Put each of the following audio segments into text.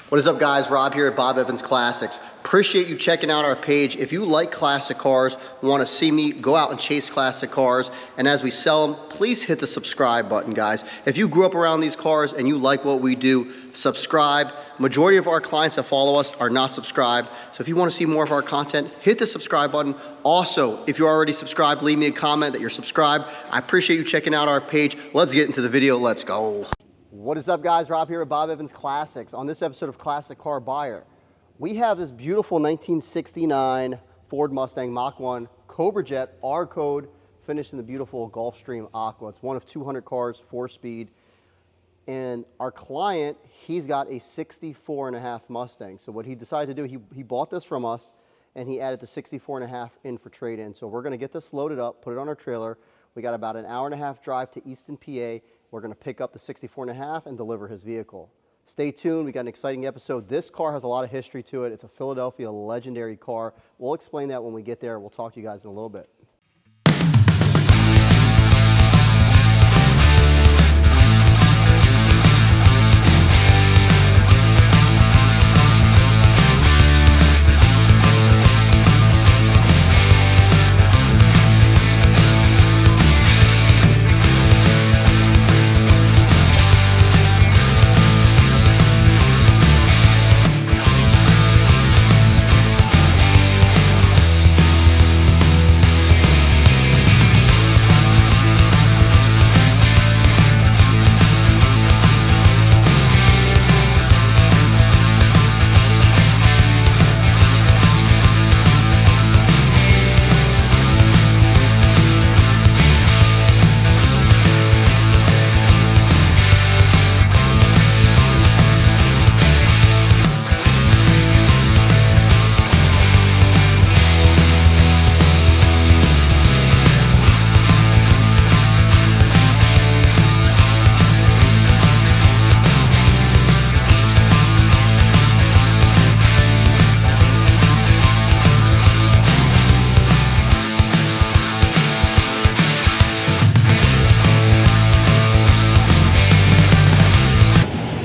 What is up, guys? Rob here at Bob Evans Classics. Appreciate you checking out our page. If you like classic cars, want to see me go out and chase classic cars, and as we sell them, please hit the subscribe button, guys. If you grew up around these cars and you like what we do, subscribe. Majority of our clients that follow us are not subscribed, so if you want to see more of our content, hit the subscribe button. Also, if you're already subscribed, leave me a comment that you're subscribed. I appreciate you checking out our page. Let's get into the video. Let's go. What is up, guys? Rob here at Bob Evans Classics. On this episode of Classic Car Buyer, we have this beautiful 1969 Ford Mustang Mach 1 Cobra Jet R code, finished in the beautiful Gulfstream Aqua. It's one of 200 cars, 4-speed. And our client, he's got a 64.5 Mustang. So what he decided to do, he bought this from us and he added the 64.5 in for trade-in. So we're gonna get this loaded up, put it on our trailer. We got about an hour and a half drive to Easton, PA. We're gonna pick up the 64.5 and deliver his vehicle. Stay tuned, we got an exciting episode. This car has a lot of history to it. It's a Philadelphia legendary car. We'll explain that when we get there. We'll talk to you guys in a little bit.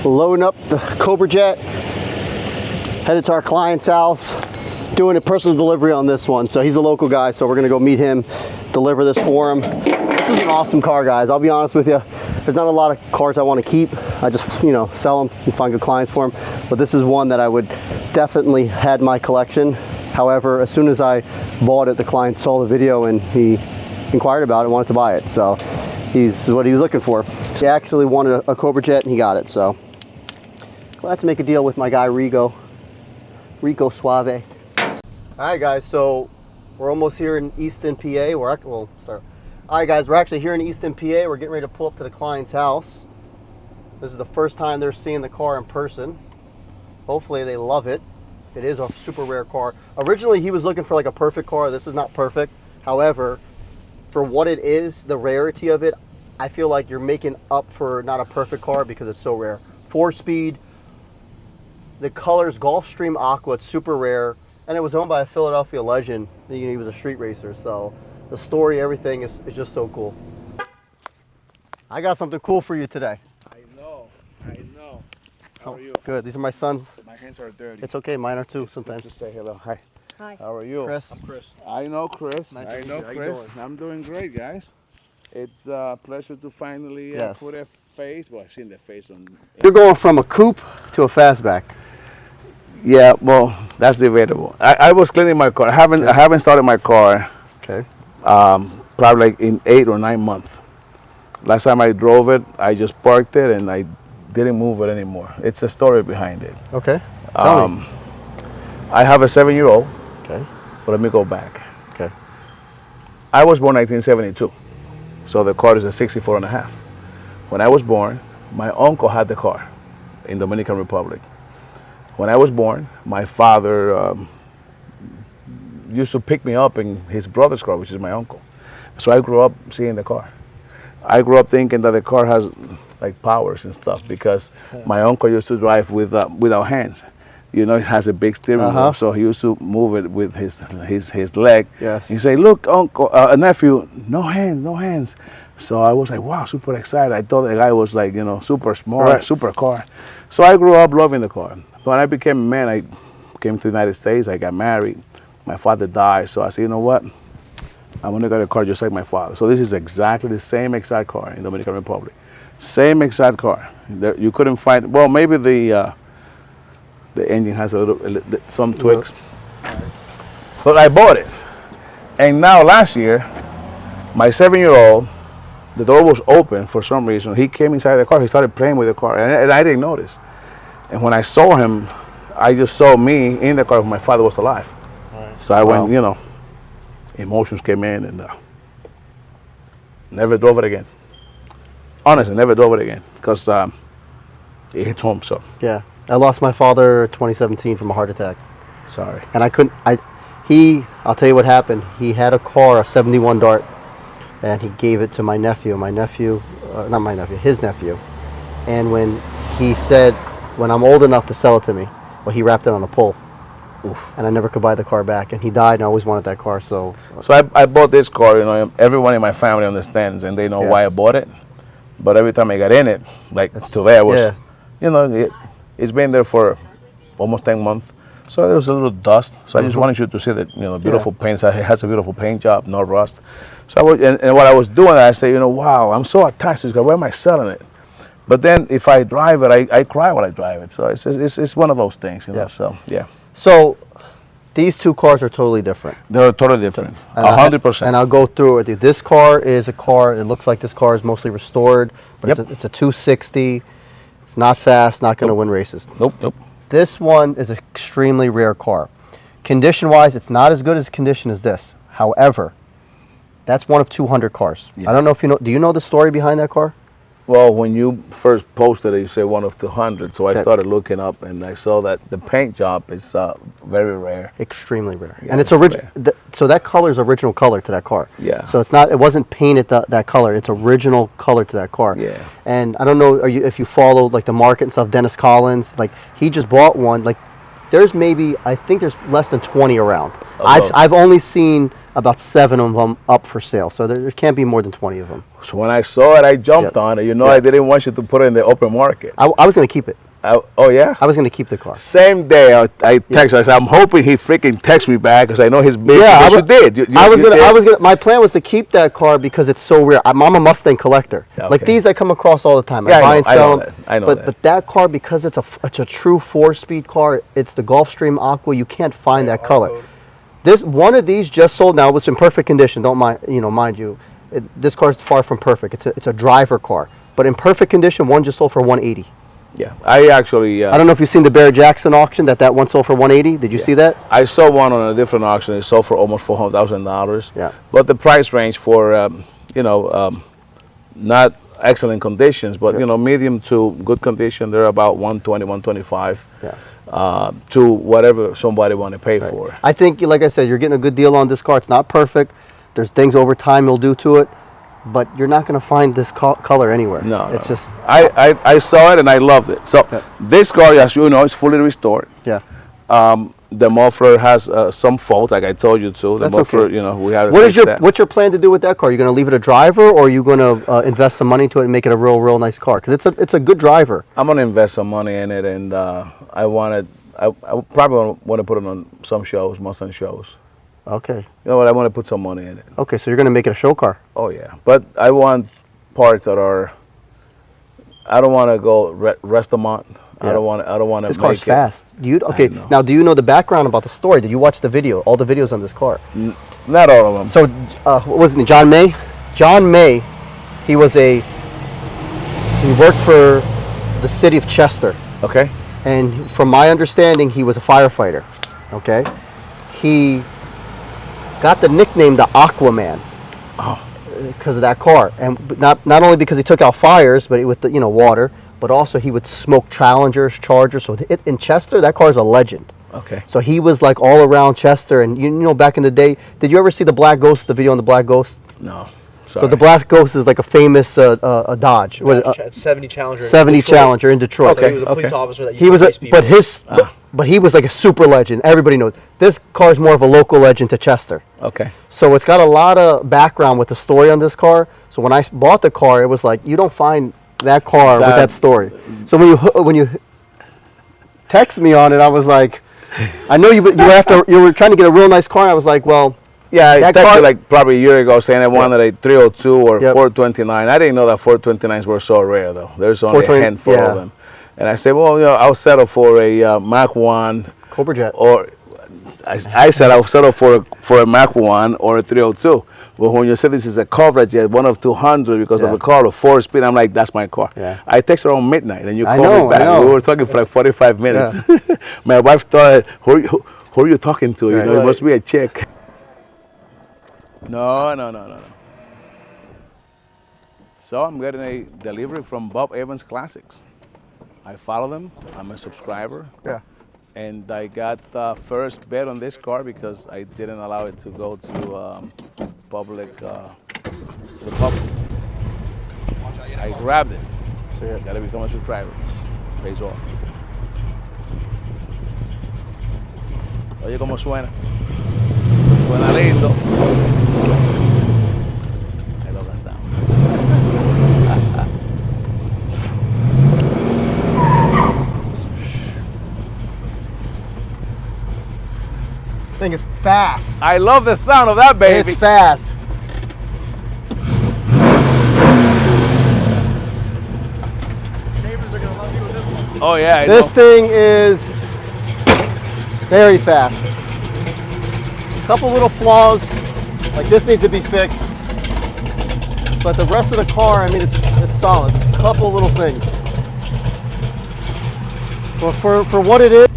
Loading up the Cobra Jet, headed to our client's house, doing a personal delivery on this one. So he's a local guy, so we're gonna go meet him, deliver this for him. This is an awesome car, guys. I'll be honest with you. There's not a lot of cars I want to keep. I just, sell them and find good clients for them. But this is one that I would definitely had my collection. However, as soon as I bought it, the client saw the video and he inquired about it and wanted to buy it. So he's what he was looking for. He actually wanted a Cobra Jet and he got it, so. Glad to make a deal with my guy Rico Suave. All right, guys, so we're almost here in Easton, PA. All right, guys, we're actually here in Easton, PA. We're getting ready to pull up to the client's house. This is the first time they're seeing the car in person. Hopefully they love it. It is a super rare car. Originally, he was looking for like a perfect car. This is not perfect. However, for what it is, the rarity of it, I feel like you're making up for not a perfect car because it's so rare. 4-speed. The color's Gulfstream Aqua, it's super rare, and it was owned by a Philadelphia legend. He was a street racer, so the story, everything is just so cool. I got something cool for you today. I know. How are you? Good, these are my sons. My hands are dirty. It's okay, mine are too sometimes. Just say hello. Hi. Hi. How are you? Chris. I'm Chris. I know Chris. Nice to I meet know you. How you Chris. doing? I'm doing great, guys. It's a pleasure to finally Yes. put a face. Well, I've seen the face on. You're going from a coupe to a fastback. Yeah, well, that's debatable. I was cleaning my car. I haven't started my car. Okay. Probably like in 8 or 9 months. Last time I drove it, I just parked it and I didn't move it anymore. It's a story behind it. Okay. Tell me. I have a 7-year-old. Okay. But let me go back. Okay. I was born 1972, so the car is a 64.5. When I was born, my uncle had the car in Dominican Republic. When I was born, my father used to pick me up in his brother's car, which is my uncle. So I grew up seeing the car. I grew up thinking that the car has like powers and stuff because my uncle used to drive without hands. You know, it has a big steering wheel, so he used to move it with his leg. Yes. He say, "Look, uncle, nephew, no hands, no hands." So I was like, wow, super excited. I thought the guy was like, you know, super smart, super car. So I grew up loving the car. When I became a man, I came to the United States. I got married. My father died. So I said, you know what? I'm going to get a car just like my father. So this is exactly the same exact car in Dominican Republic. Same exact car. There, you couldn't find, well, maybe the engine has some tweaks. But I bought it. And now last year, my 7-year-old, the door was open for some reason. He came inside the car. He started playing with the car, and I didn't notice. And when I saw him, I just saw me in the car when my father was alive. Right. So I went, you know, emotions came in, and never drove it again. Honestly, never drove it again because it hits home. So Yeah, I lost my father 2017 from a heart attack. sorry. And I couldn't. I'll tell you what happened. He had a car, a '71 Dart, and he gave it to my nephew. Not my nephew, his nephew. And when he said, when I'm old enough to sell it to me, well, he wrapped it on a pole. Oof. And I never could buy the car back. And he died, and I always wanted that car. So I bought this car. You know, everyone in my family understands, and they know why I bought it. But every time I got in it, like today, I was, you know, it's been there for almost 10 months. So there was a little dust. So I just wanted you to see that, you know, beautiful paint. It has a beautiful paint job, no rust. So I was, and what I was doing, I say, you know, wow, I'm so attached to this car. Why am I selling it? But then if I drive it, I cry when I drive it. So it's one of those things, you know. So yeah. So these two cars are totally different. They're totally different. 100%. And I'll go through it with you. This car is a car. It looks like this car is mostly restored, but it's a 260. It's not fast. Not going to win races. Nope. This one is an extremely rare car. Condition-wise, it's not as good as condition as this. However, that's one of 200 cars. Yeah. I don't know if you know. Do you know the story behind that car? Well, when you first posted it, you said one of 200. So I started looking up, and I saw that the paint job is very rare. Extremely rare. Yeah, and it's original. So that color is original color to that car. Yeah. So it's not. It wasn't painted that color. It's original color to that car. Yeah. And I don't know if you follow like the market and stuff. Dennis Collins, like he just bought one. Like there's maybe, I think there's less than 20 around. I've only seen about 7 of them up for sale. So there can't be more than 20 of them. So when I saw it, I jumped on it. You know, I didn't want you to put it in the open market. I was going to keep it. Oh, yeah? I was going to keep the car. Same day, I texted. I said, I'm hoping he freaking texts me back because I know he's busy. Yeah, you did. My plan was to keep that car because it's so rare. I'm a Mustang collector. Okay. Like these I come across all the time. I buy and sell them. I know that. But that car, because it's a true 4-speed car, it's the Gulfstream Aqua, you can't find that color. One of these just sold now. It was in perfect condition. Don't mind you. This car is far from perfect. It's a driver car, but in perfect condition, one just sold for $180. Yeah, I actually. I don't know if you've seen the Barrett Jackson auction. That one sold for $180. Did you see that? I saw one on a different auction. It sold for almost $400,000. Yeah. But the price range for not excellent conditions, but medium to good condition, they're about 120, 125. Yeah. To whatever somebody want to pay for. I think, like I said, you're getting a good deal on this car. It's not perfect. There's things over time you'll do to it, but you're not going to find this color anywhere. No, it's just. I saw it and I loved it. So this car, as you know, is fully restored. Yeah. The muffler has some fault, like I told you to. The That's muffler, okay. We have. What's your plan to do with that car? Are you going to leave it a driver, or are you going to invest some money into it and make it a real nice car? Because it's a good driver. I'm going to invest some money in it, and I probably want to put it on some shows, Mustang shows. Okay. You know what? I want to put some money in it. Okay, so you're going to make it a show car. Oh yeah, but I want parts that are. I don't want to go restaurant. Yeah. I don't want to. This car's fast. Now, do you know the background about the story? Did you watch the video? All the videos on this car? Not all of them. So, what was it? John May. John May, he worked for the city of Chester. Okay. And from my understanding, he was a firefighter. Okay. He got the nickname the Aquaman. Oh. Because of that car, and not only because he took out fires, but with the water, but also he would smoke Challengers, Chargers. So in Chester, that car is a legend. Okay. So he was like all around Chester, and back in the day, did you ever see the Black Ghost? The video on the Black Ghost? No. Sorry. So the Black Ghost is like a famous a Dodge. 70 Challenger. 70 Challenger in Detroit. So he was a police officer that used he was to chase people. But he was like a super legend. Everybody knows. This car is more of a local legend to Chester. Okay. So it's got a lot of background with the story on this car. So when I bought the car, it was like, you don't find that car with that story. So when you text me on it, I was like, I know you were trying to get a real nice car. And I was like, well, Yeah, I that texted car- you like probably a year ago saying I wanted a 302 or Yep. 429. I didn't know that 429s were so rare though. There's only a 420, handful yeah. of them. And I said, well, I'll settle for a Mach 1 Cobra Jet. or I said I'll settle for a Mach 1 or a 302. But when you said this is a Cobra Jet, one of 200 because of Yeah. the car, a 4-speed, I'm like, that's my car. Yeah. I texted around midnight and you I called know, me back. I know. We were talking for like 45 minutes. My wife thought, who are you talking to? Right. It must be a chick. No. So I'm getting a delivery from Bob Evans Classics. I follow them. I'm a subscriber. Yeah. And I got first bet on this car because I didn't allow it to go to public. The public. I grabbed it. See it. Gotta become a subscriber. Pays off. Oye cómo suena. Suena lindo. I love that sound. Thing is fast. I love the sound of that baby. It's fast. Oh yeah. I This know. thing is very fast. Couple little flaws, like this needs to be fixed. But the rest of the car, I mean, it's solid. Couple little things. But for what it is.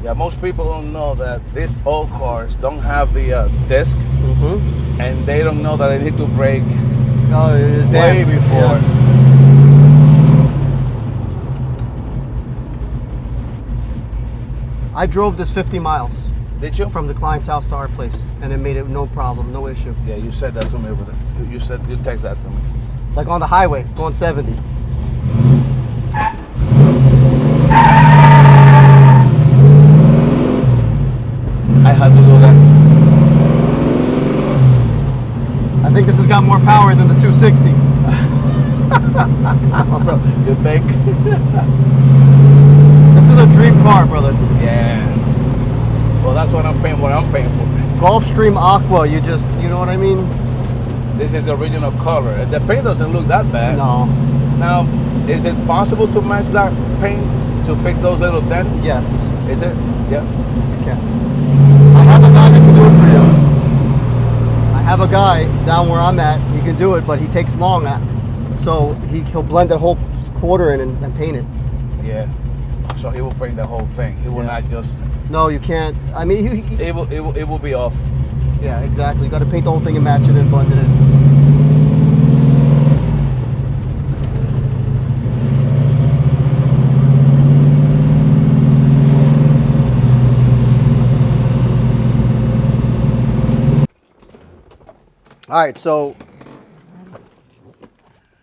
Yeah, most people don't know that these old cars don't have the disc, and they don't know that they need to brake way Advanced, before. yes. I drove this 50 miles Did you? from the client's house to our place, and it made it no problem, no issue. Yeah, you said that to me over there. You text that to me. Like on the highway, going 70. I had to do that. I think this has got more power than the 260. You think? This is a dream car, brother. Yeah. Well, that's what I'm paying for. Gulfstream Aqua, you know what I mean? This is the original color. The paint doesn't look that bad. No. Now, is it possible to match that paint to fix those little dents? Yes, Is it? Yeah. you can. I have a guy that can do it for you. I have a guy down where I'm at, he can do it, but he takes long. So he'll blend that whole quarter in and paint it. Yeah. So he will paint the whole thing. He will Yeah. not just. No, you can't. I mean, It will be off. yeah, exactly. You got to paint the whole thing and match it and blend it in. All right, so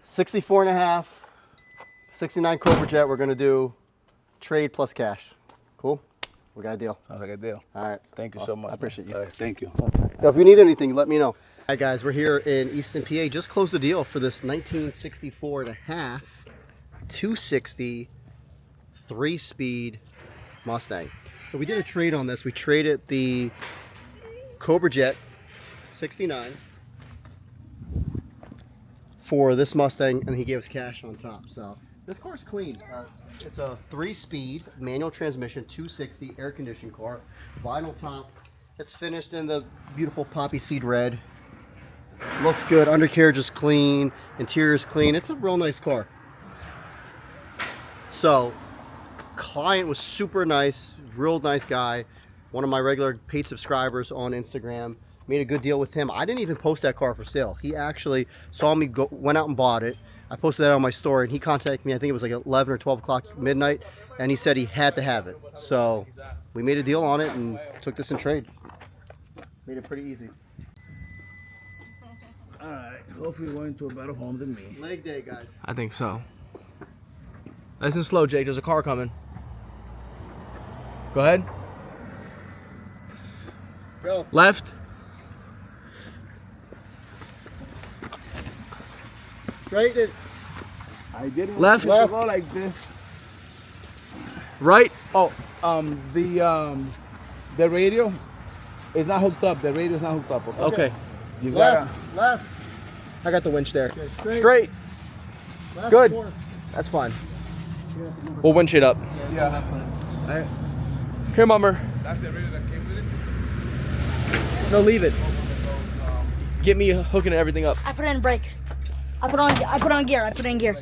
64 and a half, 69 Cobra Jet, we're gonna do trade plus cash. Cool? We got a deal. Sounds like a deal. All right. Thank you so Awesome. much. I appreciate you. All right, thank you. Now, if you need anything, let me know. All right, guys, we're here in Easton, PA. Just closed the deal for this 1964 and a half, 260, 3-speed Mustang. So we did a trade on this. We traded the Cobra Jet 69 for this Mustang, and he gave us cash on top. So this car's clean. It's a 3-speed manual transmission, 260 air conditioned car, vinyl top. It's finished in the beautiful poppy seed red. Looks good. Undercarriage is clean. Interior is clean. It's a real nice car. So, client was super nice, real nice guy. One of my regular paid subscribers on Instagram. Made a good deal with him. I didn't even post that car for sale. He actually saw me go, went out and bought it. I posted that on my story, and he contacted me. I think it was like 11 or 12 o'clock midnight, and he said he had to have it. So we made a deal on it and took this in trade. Made it pretty easy. All right. Hopefully, you're going to a better home than me. Leg day, guys. I think so. Nice and slow, Jake. There's a car coming. Go ahead. Go. Left. Straighten it. I didn't Left. want it to go like this. Right. Oh, the radio is not hooked up. The radio is not hooked up. Okay. Okay. You Left. gotta. Left. I got the winch there. Straight. Straight. Left, Good. forward. That's fine. We'll winch it up. Yeah. Here, Mummer. That's the radio that came with it. No, leave it. Get me hooking everything up. I put it in brake. I put on gear. I put it in gear.